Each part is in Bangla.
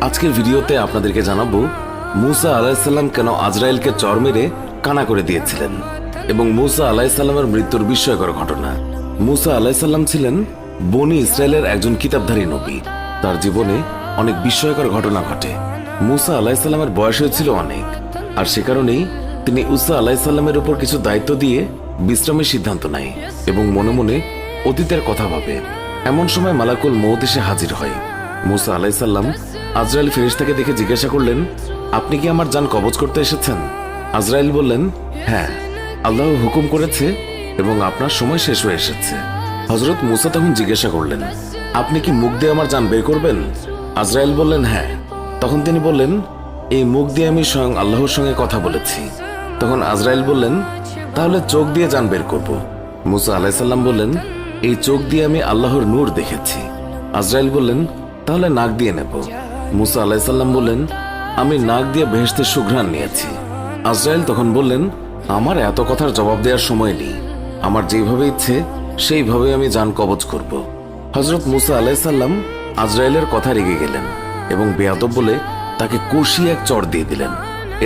আজকের ভিডিওতে আপনাদেরকে জানাবো মুসা আলাইহিসসালাম কেন আজরাইলকে চর মেরে কানা করে দিয়েছিলেন এবং মুসা আলাইহিসসালামের মৃত্যুর বিস্ময়কর ঘটনা। মুসা আলাইহিসসালাম ছিলেন বনি ইসরায়েলের একজন কিতাবধারী নবী। তার জীবনে অনেক বিস্ময়কর ঘটনা ঘটে। মুসা আলাইহিসসালামের বয়স হয়েছিল অনেক, আর সে কারণেই তিনি ঈসা আলাইহিসসালামের উপর কিছু দায়িত্ব দিয়ে বিশ্রামের সিদ্ধান্ত নেয় এবং মনে মনে অতীতের কথা ভাবে। এমন সময় মালাকুল মউত এসে হাজির হয়। মুসা আলাইহিসসালাম আজরাইল ফেরেশতাকে দেখে জিজ্ঞাসা করলেন, আপনি কি আমার জান কবজ করতে এসেছেন? আজরাইল বললেন, হ্যাঁ, আল্লাহ হুকুম করেছে এবং আপনার সময় শেষ হয়ে এসেছে। হযরত মুসা তখন জিজ্ঞাসা করলেন, আপনি কি মুখ দিয়ে আমার জান বের করবেন? আজরাইল বললেন, হ্যাঁ। তখন তিনি বললেন, এই মুখ দিয়ে আমি স্বয়ং আল্লাহর সঙ্গে কথা বলেছি। তখন আজরাইল বললেন, তাহলে চোখ দিয়ে জান বের করব। মুসা আলাইহিসসালাম বললেন, এই চোখ দিয়ে আমি আল্লাহর নূর দেখেছি। আজরাইল বললেন, তাহলে নাক দিয়ে নেব। মুসা আলাইহিসসালাম বললেন, আমি নাক দিয়ে বেহেশতের সুঘ্রাণ নিয়েছি। আজরাইল তখন বললেন, আমার এত কথার জবাব দেওয়ার সময় নেই, আমার যেভাবে ইচ্ছে সেইভাবে আমি জান কবজ করব। হযরত মুসা আলাইহিসসালাম আজরাইলের কথা রেগে গেলেন এবং বেয়াদব বলে তাকে কষিয়ে এক চড় দিয়ে দিলেন।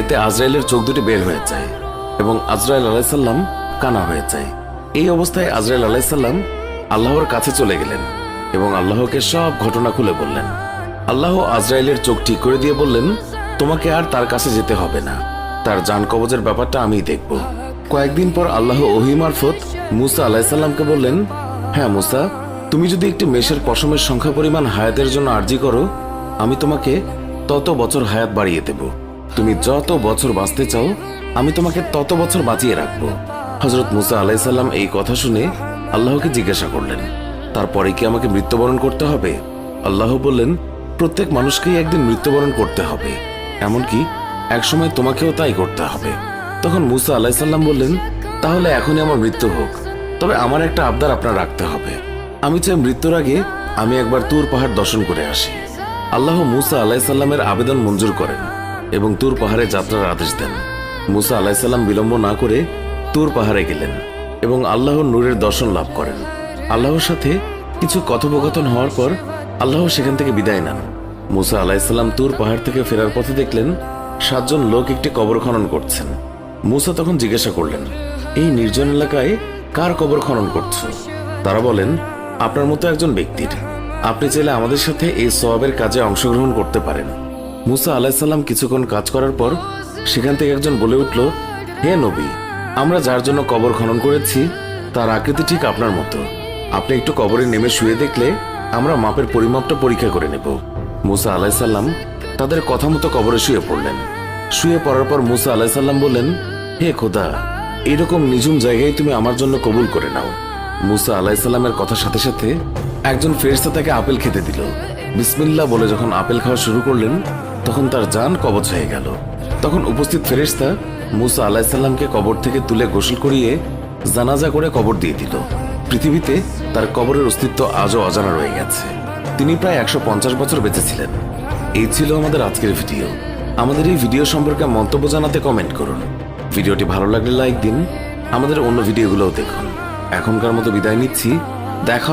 এতে আজরাইলের চোখ দুটি বের হয়ে যায় এবং আজরাইল আলাইহিসসালাম কানা হয়ে যায়। এই অবস্থায় আজরাইল আলাইহিসসালাম আল্লাহর কাছে চলে গেলেন এবং আল্লাহকে সব ঘটনা খুলে বললেন। আল্লাহ আজরাইলের চোখ ঠিক করে দিয়ে বললেন, তোমাকে আর তার কাছে যেতে হবে না, তার জান কবজের ব্যাপারটা আমিই দেখব। কয়েকদিন পর আল্লাহ ওহী মারফত মুসা আলাইহিসসালামকে বললেন, হ্যাঁ মুসা, তুমি যদি একটি মেষের পশমের সংখ্যা পরিমাণ হায়াতের জন্য আরজি করো, আমি তোমাকে তত বছর হায়াত বাড়িয়ে দেব। তুমি যত বছর বাঁচতে চাও, আমি তোমাকে তত বছর বাঁচিয়ে রাখবো। হযরত মুসা আলাইহিসসালাম এই কথা শুনে আল্লাহকে জিজ্ঞাসা করলেন, তারপরে কি আমাকে মৃত্যুবরণ করতে হবে? আল্লাহ বললেন, প্রত্যেক মানুষকেই একদিন মৃত্যুবরণ করতে হবে, এমনকি একসময় তোমাকেও তাই করতে হবে। তখন মুসা আলাইহিসসালাম বললেন, তাহলে এখনই আমার মৃত্যু হোক, তবে আমার একটা আবদার আপনার রাখতে হবে। আমি চাই মৃত্যুর আগে আমি একবার তুর পাহাড় দর্শন করে আসি। আল্লাহ মুসা আলাইহিসসালামের আবেদন মঞ্জুর করেন এবং তুর পাহাড়ে যাত্রার আদেশ দেন। মুসা আলাইহিসসালাম বিলম্ব না করে তুর পাহাড়ে গেলেন এবং আল্লাহর নূরের দর্শন লাভ করেন। আল্লাহর সাথে কিছু কথোপকথন হওয়ার পর আল্লাহ সেখান থেকে বিদায় নেন। মুসা আলাইহিসসালাম তুর পাহাড় থেকে ফেরার পথে দেখলেন 7 জন লোক একটি কবর খনন করছেন। মুসা তখন জিজ্ঞাসা করলেন, এই নির্জন এলাকায় কার কবর খনন করছো? তারা বলেন, আপনার মতো একজন ব্যক্তির। আপনি চাইলে আমাদের সাথে এই সওয়াবের কাজে অংশগ্রহণ করতে পারেন। মুসা আলাইহিসসালাম কিছুক্ষণ কাজ করার পর সেখান থেকে একজন বলে উঠল, হে নবী, আমরা যার জন্য কবর খনন করেছি তার আকৃতি ঠিক আপনার মতো। আপনি একটু কবরে নেমে শুয়ে দেখলে আমরা মাপের পরিমাপটা পরীক্ষা করে নেব। মুসা আলাইহিসসালাম তাদের কথা মতো কবরে শুয়ে পড়লেন। শুয়ে পড়ার পর মুসা আলাইহিসসালাম বললেন, হে খোদা, এরকম নিঝুম জায়গায় তুমি আমার জন্য কবুল করে নাও। মুসা আলাইহিসসালামের কথার সাথে সাথে একজন ফেরেশতা তাকে আপেল খেতে দিল। বিসমিল্লাহ বলে যখন আপেল খাওয়া শুরু করলেন, তখন তার জান কবজ হয়ে গেল। তখন উপস্থিত ফেরেশতা মুসা আলাইহিসসালামকে কবর থেকে তুলে গোসল করিয়ে জানাজা করে কবর দিয়ে দিল। পৃথিবীতে তার কবরের অস্তিত্ব আজও অজানা রয়ে গেছে। তিনি প্রায় 150 বছর বেঁচে ছিলেন। এই ছিল আমাদের আজকের ভিডিও। আমাদের এই ভিডিও সম্পর্কে মন্তব্য জানাতে কমেন্ট করুন। ভিডিওটি ভালো লাগলে লাইক দিন। আমাদের অন্য ভিডিওগুলোও দেখুন। এখনকার মতো বিদায় নিচ্ছি, দেখা